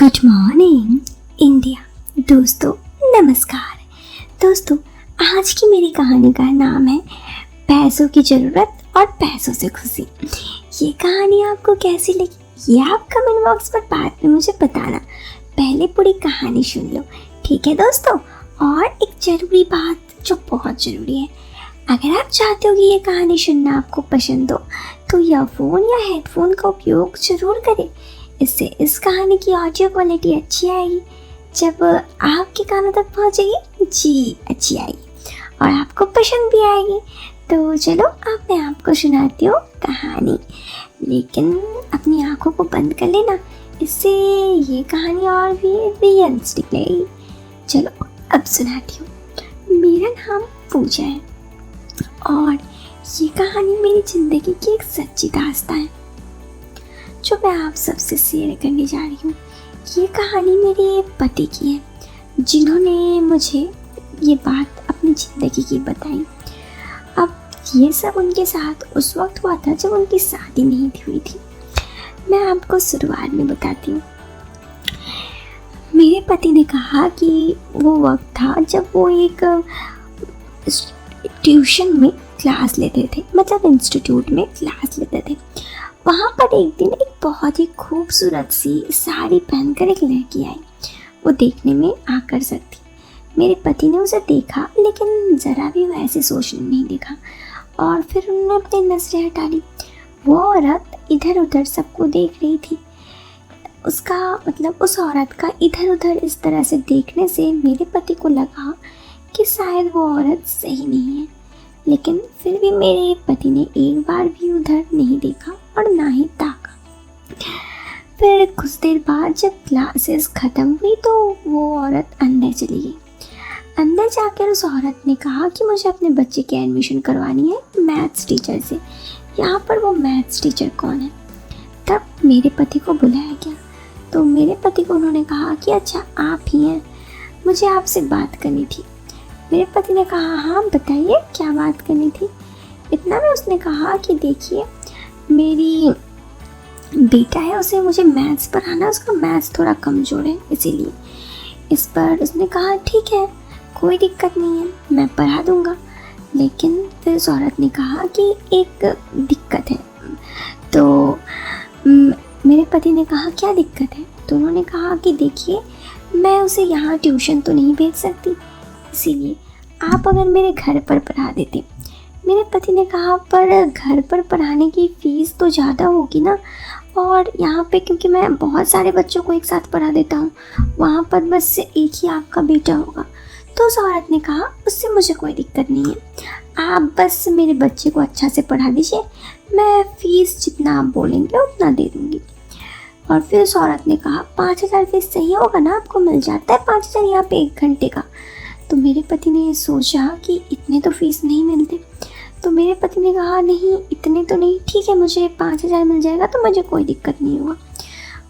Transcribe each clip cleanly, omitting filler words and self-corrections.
Good morning India. दोस्तों नमस्कार। दोस्तों आज की मेरी कहानी का नाम है पैसों की ज़रूरत और पैसों से खुशी। ये कहानी आपको कैसी लगी ये आप कमेंट बॉक्स पर बाद में मुझे बताना। पहले पूरी कहानी सुन लो, ठीक है दोस्तों। और एक ज़रूरी बात जो बहुत ज़रूरी है, अगर आप चाहते हो कि ये कहानी सुनना आपको पसंद हो तो ईयरफोन या हेडफोन का उपयोग ज़रूर करें। इससे इस कहानी की ऑडियो क्वालिटी अच्छी आएगी, जब आपके कानों तक पहुंचेगी जी अच्छी आएगी और आपको पसंद भी आएगी। तो चलो अब मैं आपको सुनाती हूँ कहानी, लेकिन अपनी आंखों को बंद कर लेना, इससे ये कहानी और भी रियलिस्टिक लगेगी। चलो अब सुनाती हूँ। मेरा नाम पूजा है और ये कहानी मेरी ज़िंदगी की एक सच्ची दास्तान है जो मैं आप सबसे शेयर करने जा रही हूँ। ये कहानी मेरे पति की है, जिन्होंने मुझे ये बात अपनी ज़िंदगी की बताई। अब ये सब उनके साथ उस वक्त हुआ था जब उनकी शादी नहीं हुई थी। मैं आपको शुरुआत में बताती हूँ। मेरे पति ने कहा कि वो वक्त था जब वो एक ट्यूशन में क्लास लेते थे, मतलब इंस्टीट्यूट में क्लास लेते थे। वहाँ पर एक दिन एक बहुत ही खूबसूरत सी साड़ी पहनकर एक लड़की आई। वो देखने में आकर्षक थी। मेरे पति ने उसे देखा, लेकिन ज़रा भी वैसे सोचने नहीं देखा और फिर उन्होंने अपनी नजरें हटा ली। वो औरत इधर उधर सबको देख रही थी। उस औरत का इधर उधर इस तरह से देखने से मेरे पति को लगा कि शायद वो औरत सही नहीं है, लेकिन फिर भी मेरे पति ने एक बार भी उधर नहीं देखा और ना ही ताका। फिर कुछ देर बाद जब क्लासेस ख़त्म हुई तो वो औरत अंदर चली गई। अंदर जाकर उस औरत ने कहा कि मुझे अपने बच्चे की एडमिशन करवानी है मैथ्स टीचर से। यहाँ पर वो मैथ्स टीचर कौन है? तब मेरे पति को बुलाया गया तो मेरे पति को उन्होंने कहा कि अच्छा आप ही हैं, मुझे आपसे बात करनी थी। मेरे पति ने कहा हाँ बताइए क्या बात करनी थी। इतना में उसने कहा कि देखिए मेरी बेटा है, उसे मुझे मैथ्स पढ़ाना, उसका मैथ्स थोड़ा कमज़ोर है इसीलिए। इस पर उसने कहा ठीक है कोई दिक्कत नहीं है, मैं पढ़ा दूँगा। लेकिन फिर उस औरत ने कहा कि एक दिक्कत है। तो मेरे पति ने कहा क्या दिक्कत है? तो उन्होंने कहा कि देखिए मैं उसे यहाँ ट्यूशन तो नहीं भेज सकती, इसीलिए आप अगर मेरे घर पर पढ़ा देते। मेरे पति ने कहा पर घर पर पढ़ाने की फ़ीस तो ज़्यादा होगी ना, और यहाँ पे क्योंकि मैं बहुत सारे बच्चों को एक साथ पढ़ा देता हूँ, वहाँ पर बस एक ही आपका बेटा होगा। तो उस औरत ने कहा उससे मुझे कोई दिक्कत नहीं है, आप बस मेरे बच्चे को अच्छा से पढ़ा दीजिए, मैं फ़ीस जितना आप बोलेंगे उतना दे दूँगी। और फिर उस औरत ने कहा 5,000 फ़ीस सही होगा ना, आपको मिल जाता है 5,000 यहाँ पे 1 घंटे का। तो मेरे पति ने सोचा कि इतने तो फीस नहीं मिलते। तो मेरे पति ने कहा नहीं इतने तो नहीं, ठीक है मुझे 5,000 मिल जाएगा तो मुझे कोई दिक्कत नहीं होगा।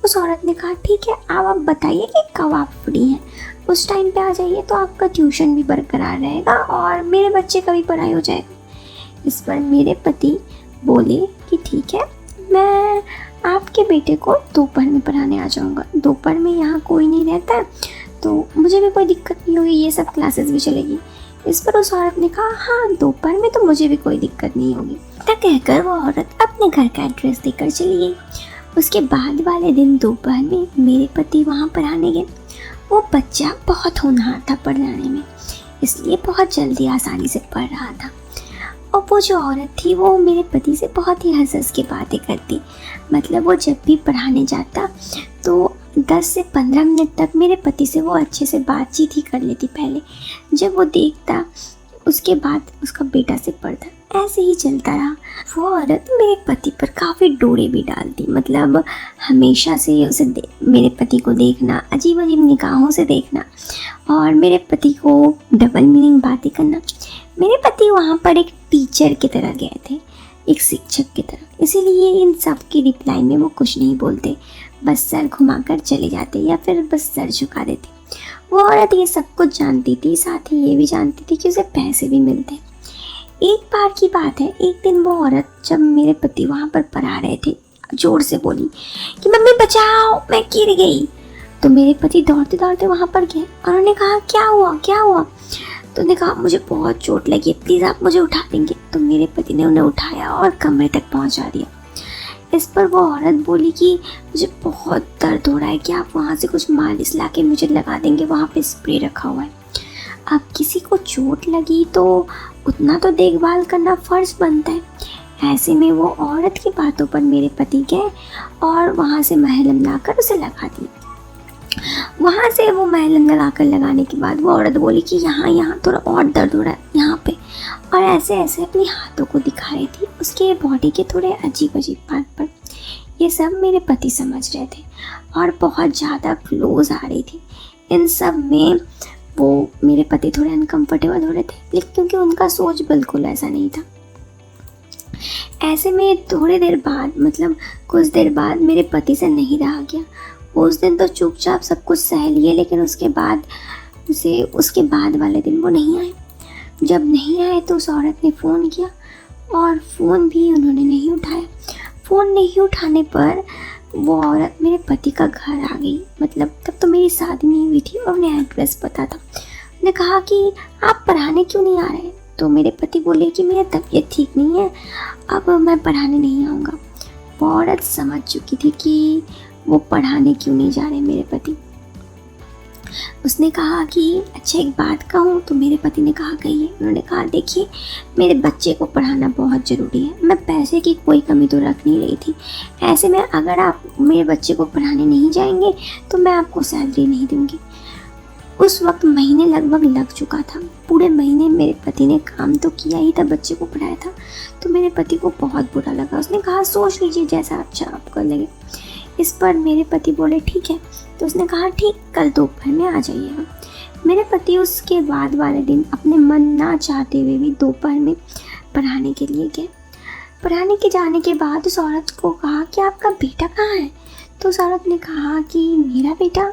उस औरत ने कहा ठीक है आप बताइए कि कब आप फ्री हैं, उस टाइम पे आ जाइए तो आपका ट्यूशन भी बरकरार रहेगा और मेरे बच्चे का भी पढ़ाई हो जाएगा। इस पर मेरे पति बोले कि ठीक है मैं आपके बेटे को दोपहर में पढ़ाने आ जाऊँगा। दोपहर में यहाँ कोई नहीं रहता है तो मुझे भी कोई दिक्कत नहीं होगी, ये सब क्लासेस भी चलेगी। इस पर उस औरत ने कहा हाँ दोपहर में तो मुझे भी कोई दिक्कत नहीं होगी। तब कहकर वो औरत अपने घर का एड्रेस देकर चली गई। उसके बाद वाले दिन दोपहर में मेरे पति वहाँ पढ़ाने गए। वो बच्चा बहुत होनहार था पढ़ाने में, इसलिए बहुत जल्दी आसानी से पढ़ रहा था। और वो जो औरत थी वो मेरे पति से बहुत ही हंस के बातें करती, मतलब वो जब भी पढ़ाने जाता तो 10 से 15 मिनट तक मेरे पति से वो अच्छे से बातचीत ही कर लेती पहले, जब वो देखता उसके बाद उसका बेटा से पढ़ता। ऐसे ही चलता रहा। वो औरत मेरे पति पर काफ़ी डोरे भी डालती, मतलब हमेशा से उसे मेरे पति को देखना, अजीब अजीब निगाहों से देखना और मेरे पति को डबल मीनिंग बातें करना। मेरे पति वहाँ पर एक टीचर की तरह गए थे, एक शिक्षक की तरह, इसीलिए इन सब की रिप्लाई में वो कुछ नहीं बोलते, बस सर घुमाकर चले जाते या फिर बस सर झुका देते। वो औरत ये सब कुछ जानती थी, साथ ही ये भी जानती थी कि उसे पैसे भी मिलते। एक बार की बात है, एक दिन वो औरत जब मेरे पति वहाँ पर पढ़ा रहे थे जोर से बोली कि मम्मी बचाओ मैं गिर गई। तो मेरे पति दौड़ते दौड़ते वहाँ पर गए और उन्होंने कहा क्या हुआ क्या हुआ। तो उन्होंने कहा मुझे बहुत चोट लगी है, प्लीज़ आप मुझे उठा देंगे। तो मेरे पति ने उन्हें उठाया और कमरे तक पहुँचा दिया। इस पर वो औरत बोली कि मुझे बहुत दर्द हो रहा है, कि आप वहाँ से कुछ मालिश ला के मुझे लगा देंगे, वहाँ पे स्प्रे रखा हुआ है। अब किसी को चोट लगी तो उतना तो देखभाल करना फ़र्ज़ बनता है। ऐसे में वो औरत की बातों पर मेरे पति गए और वहाँ से महलम लाकर उसे लगा दिया। वहाँ से वो महलम लगाकर लगाने के बाद वो औरत बोली कि यहाँ थोड़ा और दर्द हो रहा है यहाँ पे, और ऐसे ऐसे अपने हाथों को दिखा रही थी उसके बॉडी के थोड़े अजीब अजीब पार्ट पर। ये सब मेरे पति समझ रहे थे और बहुत ज़्यादा क्लोज आ रही थी। इन सब में वो मेरे पति थोड़े अनकंफर्टेबल हो रहे थे, लेकिन क्योंकि उनका सोच बिल्कुल ऐसा नहीं था। ऐसे में थोड़ी देर बाद, मतलब कुछ देर बाद मेरे पति से नहीं रहा गया। उस दिन तो चुपचाप सब कुछ सह लिए, लेकिन उसके बाद वाले दिन वो नहीं आए। जब नहीं आए तो उस औरत ने फ़ोन किया और फ़ोन भी उन्होंने नहीं उठाया। फ़ोन नहीं उठाने पर वो औरत मेरे पति का घर आ गई। मतलब तब तो मेरी शादी नहीं हुई थी और उन्हें एड्रेस पता था। उन्होंने कहा कि आप पढ़ाने क्यों नहीं आ रहे। तो मेरे पति बोले कि मेरी तबीयत ठीक नहीं है, अब मैं पढ़ाने नहीं आऊँगा। वो औरत समझ चुकी थी कि वो पढ़ाने क्यों नहीं जा रहे मेरे पति। उसने कहा कि अच्छा एक बात कहूँ। तो मेरे पति ने कहा कहिए। उन्होंने कहा देखिए, मेरे बच्चे को पढ़ाना बहुत ज़रूरी है, मैं पैसे की कोई कमी तो रख नहीं रही थी। ऐसे में अगर आप मेरे बच्चे को पढ़ाने नहीं जाएंगे तो मैं आपको सैलरी नहीं दूँगी। उस वक्त महीने लगभग लग चुका था। पूरे महीने मेरे पति ने काम तो किया ही था, बच्चे को पढ़ाया था। तो मेरे पति को बहुत बुरा लगा। उसने कहा सोच लीजिए जैसा अच्छा आपको लगे। इस पर मेरे पति बोले ठीक है। तो उसने कहा ठीक, कल दोपहर में आ जाइएगा। मेरे पति उसके बाद वाले दिन अपने मन ना चाहते हुए भी दोपहर में पढ़ाने के लिए गए। पढ़ाने के जाने के बाद उस औरत को कहा कि आपका बेटा कहाँ है। तो उस औरत ने कहा कि मेरा बेटा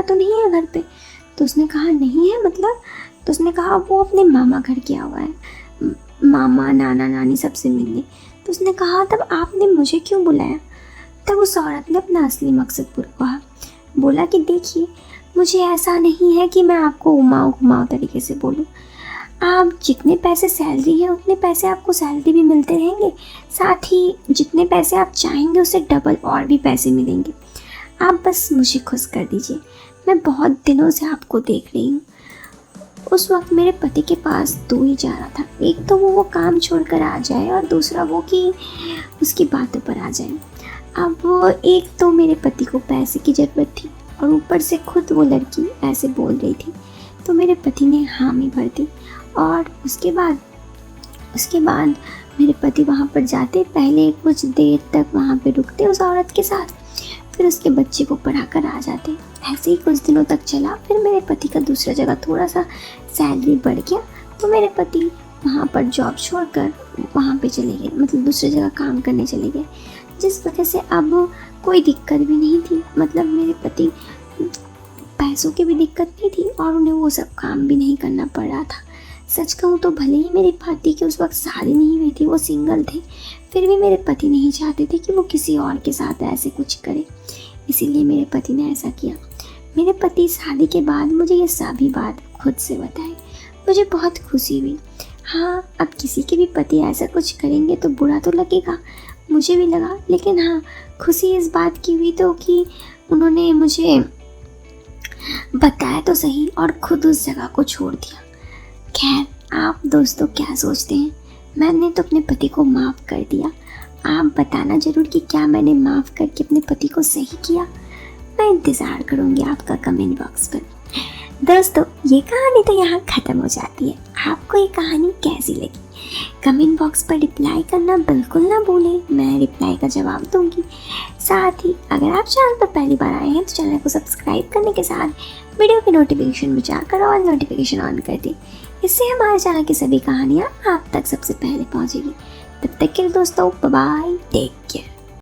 तो नहीं है घर पे। तो उसने कहा नहीं है मतलब। तो उसने कहा वो अपने मामा घर गया हुआ है, मामा नाना नानी सबसे मिलने। तो उसने कहा तब आपने मुझे क्यों बुलाया। तब उस औरत ने अपना असली मकसद पूरा कहा। बोला कि देखिए, मुझे ऐसा नहीं है कि मैं आपको घुमाऊं तरीके से बोलूं। आप जितने पैसे सैलरी है उतने पैसे आपको सैलरी भी मिलते रहेंगे, साथ ही जितने पैसे आप चाहेंगे उससे डबल और भी पैसे मिलेंगे। आप बस मुझे खुश कर दीजिए, मैं बहुत दिनों से आपको देख रही हूँ। उस वक्त मेरे पति के पास दो ही चारा था, एक तो वो काम छोड़कर आ जाए और दूसरा वो कि उसकी बातों पर आ जाए। अब एक तो मेरे पति को पैसे की ज़रूरत थी और ऊपर से खुद वो लड़की ऐसे बोल रही थी, तो मेरे पति ने हामी भर दी। और उसके बाद मेरे पति वहाँ पर जाते, पहले कुछ देर तक वहाँ पे रुकते उस औरत के साथ, फिर उसके बच्चे को पढ़ा कर आ जाते। ऐसे ही कुछ दिनों तक चला। फिर मेरे पति का दूसरा जगह थोड़ा सा सैलरी बढ़ गया, तो मेरे पति वहाँ पर जॉब छोड़कर वहाँ पे चले गए, मतलब दूसरी जगह काम करने चले गए, जिस वजह से अब कोई दिक्कत भी नहीं थी। मतलब मेरे पति पैसों की भी दिक्कत नहीं थी और उन्हें वो सब काम भी नहीं करना पड़ रहा था। सच कहूँ तो भले ही मेरे पति की उस वक्त शादी नहीं हुई थी, वो सिंगल थे, फिर भी मेरे पति नहीं चाहते थे कि वो किसी और के साथ ऐसे कुछ करे, इसीलिए मेरे पति ने ऐसा किया। मेरे पति शादी के बाद मुझे ये सभी बात खुद से बताए। मुझे बहुत खुशी हुई। हाँ, अब किसी के भी पति ऐसा कुछ करेंगे तो बुरा तो लगेगा, मुझे भी लगा, लेकिन हाँ खुशी इस बात की हुई तो कि उन्होंने मुझे बताया तो सही और खुद उस जगह को छोड़ दिया। खैर, आप दोस्तों क्या सोचते हैं? मैंने तो अपने पति को माफ़ कर दिया। आप बताना ज़रूर कि क्या मैंने माफ़ करके अपने पति को सही किया। मैं इंतज़ार करूँगी आपका कमेंट बॉक्स पर। दोस्तों, ये कहानी तो यहाँ ख़त्म हो जाती है। आपको ये कहानी कैसी लगी? कमेंट बॉक्स पर रिप्लाई करना बिल्कुल ना भूलें, मैं रिप्लाई का जवाब दूंगी। साथ ही अगर आप चैनल पर पहली बार आए हैं तो चैनल को सब्सक्राइब करने के साथ वीडियो की नोटिफिकेशन बचाकर ऑल नोटिफिकेशन ऑन कर दें। इससे हमारे चैनल की सभी कहानियाँ आप तक सबसे पहले पहुँचेगी। तब तक के लिए दोस्तों, बाय बाय, टेक केयर।